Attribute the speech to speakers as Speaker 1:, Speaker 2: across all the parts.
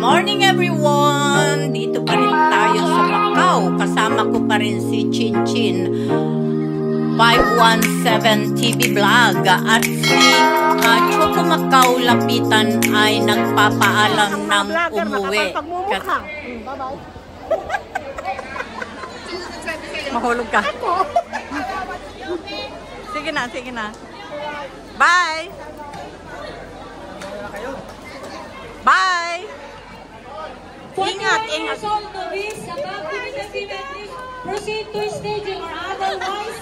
Speaker 1: morning everyone! Dito pa rin tayo sa Macau. Kasama ko pa rin si Chinchin 517 TV Vlog. At si Choco Macau Lapitan ay nagpapaalam ng umuwi. Mahulog ka. Sige na, sige na. Bye! Bye! Ingat, ingat.
Speaker 2: Proceed to staging or otherwise.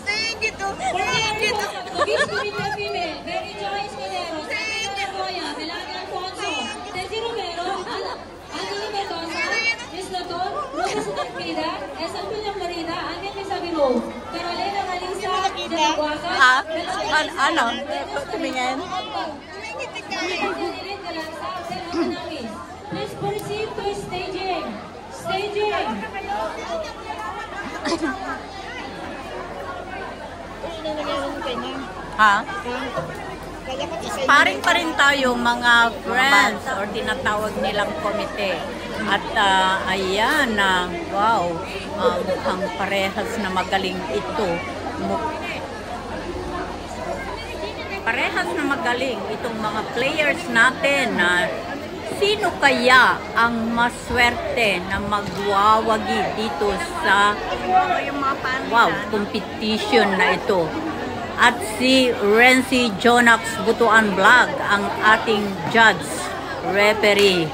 Speaker 3: Ingit to.
Speaker 2: Novice Committee Female, Mary Joyce Calero, Sandra Goya, Melania Alfonso, Ceci Romero, Anthony Mendoza, Miss Laton, Lucas Utagpida, Esal Pinyang Marina, Angel Misabino, Carolina Malisa, Janaguaca,
Speaker 1: Ano? Tumingin?
Speaker 2: Please proceed to staging. Staging.
Speaker 1: Ha? Paring pa rin tayo mga friends or tinatawag nilang komite. At ayan na, wow, mukhang parehas na magaling ito. Parehas na magaling itong mga players natin na sino kaya ang maswerte na magwawagi dito sa competition na ito. At si Renzi Jonax Butuan Vlog ang ating judge, referee.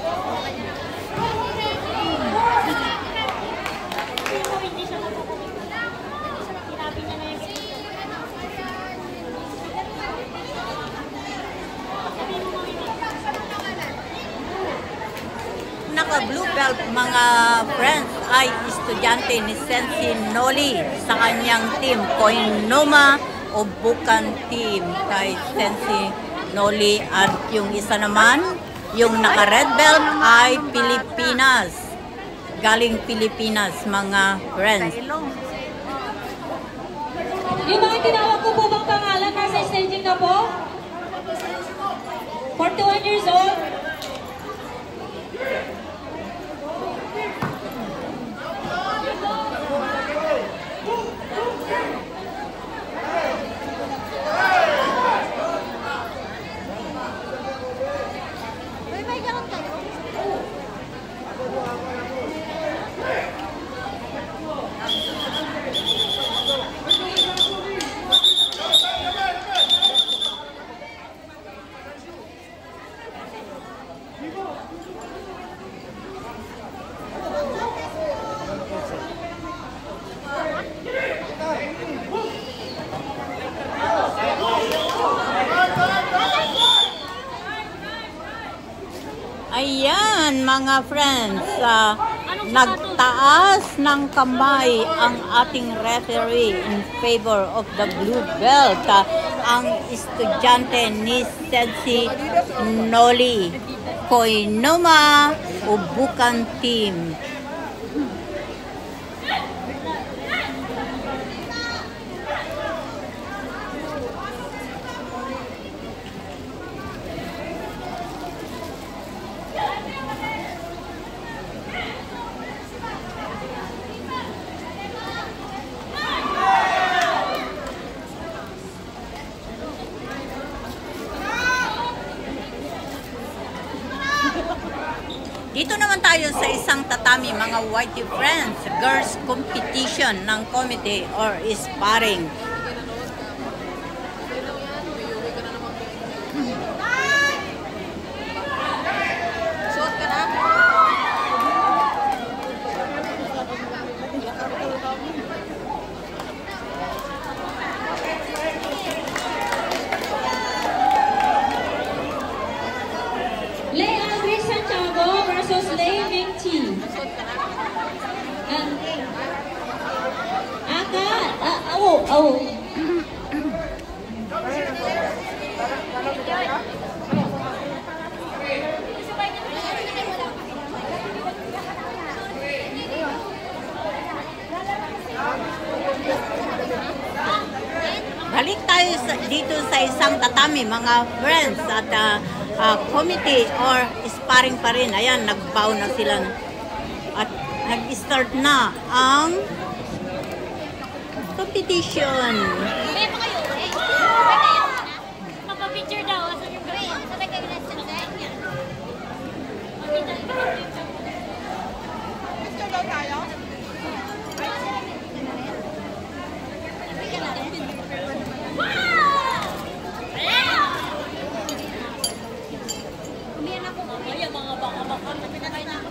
Speaker 1: Naka-blue belt mga friends ay estudyante ni Sensi Noli sa kanyang team, Koinoma o Bukan team kay Sensi Noli. At yung isa naman, yung naka-red belt ay Pilipinas. Galing Pilipinas mga friends.
Speaker 2: Yung mga tinawag ko po bang pangalan nasa staging na po? 41 years old.
Speaker 1: Ayan mga friends, nagtaas ng kamay ang ating referee in favor of the blue belt. Ang estudyante ni Sensi Noli, Koinoma o Bukan team. Dito naman tayo sa isang tatami mga whitey friends, girls competition ng committee or sparring.
Speaker 3: Suot ka na?
Speaker 2: Lei Aldrich Santiago versus Lei Ming Chi.
Speaker 1: Balik tayo dito sa isang tatami mga friends at committee or sparring pa rin. Ayan, nagbow na sila. At nag-start na ang competition.
Speaker 4: May pa kayo eh. Mapapicture daw. Sabay kayo na sa niya.
Speaker 3: Picture daw tayo?
Speaker 4: Umiyan ako. Ay, mga baka-baka. Sabi na kayo na ako.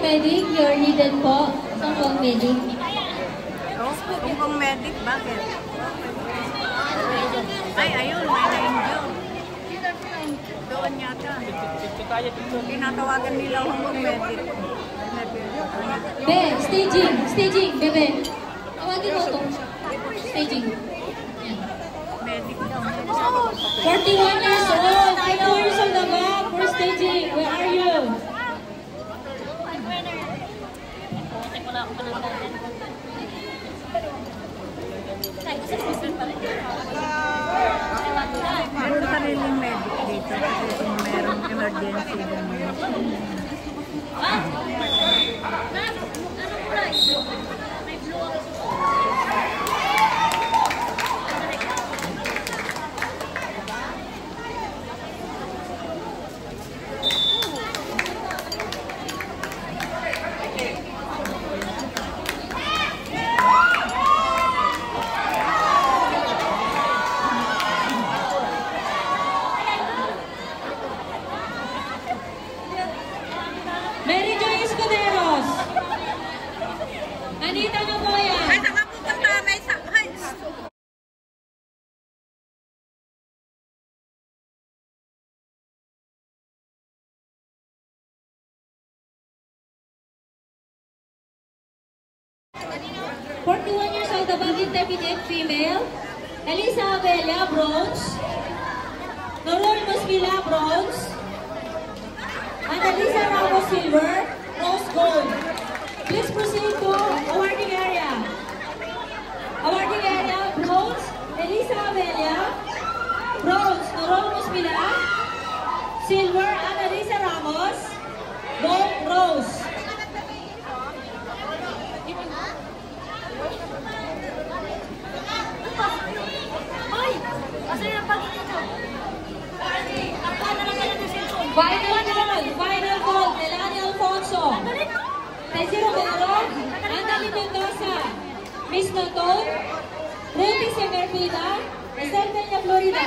Speaker 2: Medic, you're needed po. Saan po ang medic?
Speaker 1: Kung medic, bakit? Ay, ayun, may na-injure. Doon yata. Tinatawagan nila kung medic.
Speaker 2: Be, staging, bebe. Tawagin mo ito. Staging. Yan.
Speaker 1: Medic daw.
Speaker 2: 41 years old, 2 years old na ba? For staging, where are you?
Speaker 1: Meron sariling medic dito kasi kung merong emergency naman.
Speaker 2: Mary Jo Escuderos. Anita Maboya.
Speaker 3: Ay, saan ka pupunta? May sakay.
Speaker 2: 41 years old, above intermediate female. Elisa Abella, bronze. Norol Mosquila, bronze. Annalisa Ramos, silver. Rose, gold. Please proceed to awarding area. Awarding area, bronze. Elisa Abella. Bronze, Norol Mosquila. Silver, Annalisa Ramos. Gold, Rose. Final call, Melania Alfonso. Tesiro Belron, Anthony Mendoza, Miss Noton, Ruby Semerpida, Esther Peña Florida.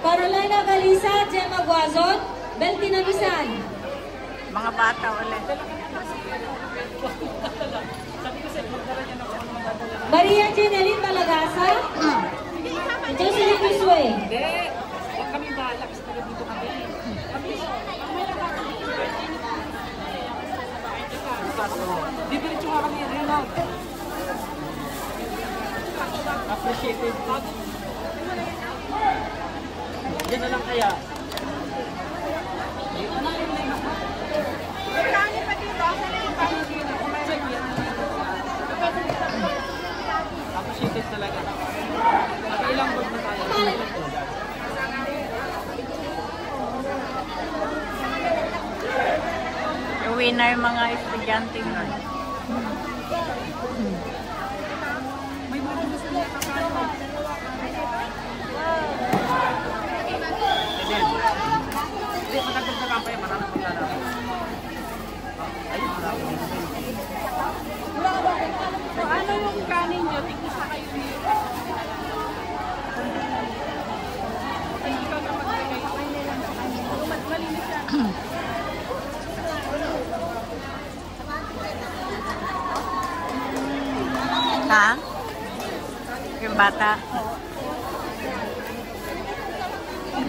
Speaker 2: Carolina Galisa, Gemma Guazon, Beltina Misan.
Speaker 1: Mga bata ulit.
Speaker 2: Maria Jeneline Malagasa, Jocelyn Bisway.
Speaker 3: Huwag kami bahala kasi taga dito kami. Dibiritso nga kami rin lang. Appreciated. Yan na lang kaya. Appreciated talaga. Mag-ilang board na tayo.
Speaker 1: Yung winner mga estudyante nun.
Speaker 3: May mga gusto niya kakano. Hindi, matagdag na kampaya. Maraming paglalaro. Ayun, maraming. So, ano yung kanin nyo? Tingin sa kayo niyo. Ikaw na maglagay. Malinis yan.
Speaker 1: Ha? Yung bata.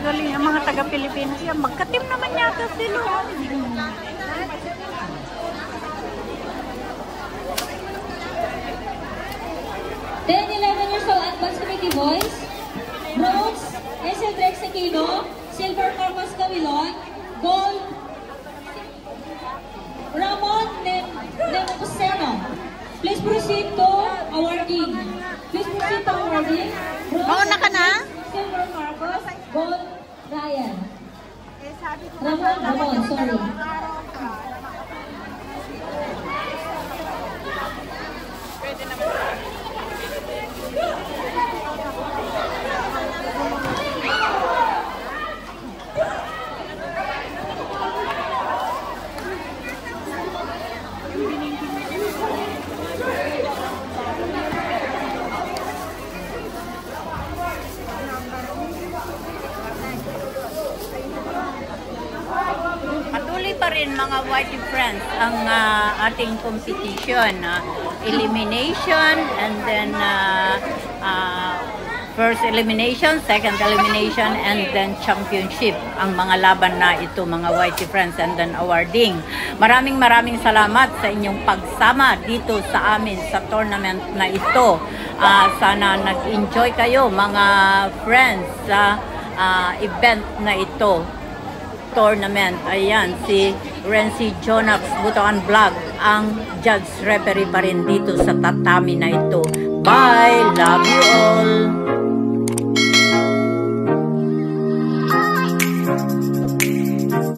Speaker 1: Galing ang mga taga-Pilipinas yan. Magka-team naman yata sila.
Speaker 2: 10-11 years old Advanced Committee Boys. Bronze, SL Drex Aquino. Silver, Marcos Gavilon. Gold, Ramon Nepomuceno. Please proceed to awarding. Please proceed to awarding.
Speaker 1: Mauna ka na?
Speaker 2: Silver, Marcos. Gold, Ryan. Ramon, sorry.
Speaker 1: Patuloy pa rin mga Whitey friends ang ating competition. Elimination and then first elimination, second elimination, and then championship ang mga laban na ito mga Whitey friends, and then awarding. Maraming salamat sa inyong pagsama dito sa amin sa tournament na ito. Sana nag-enjoy kayo mga friends sa event na ito, tournament. Ayan, si Renzi Jonax Butuan Vlog ang judge referee pa rin dito sa tatami na ito. Bye! Love you all!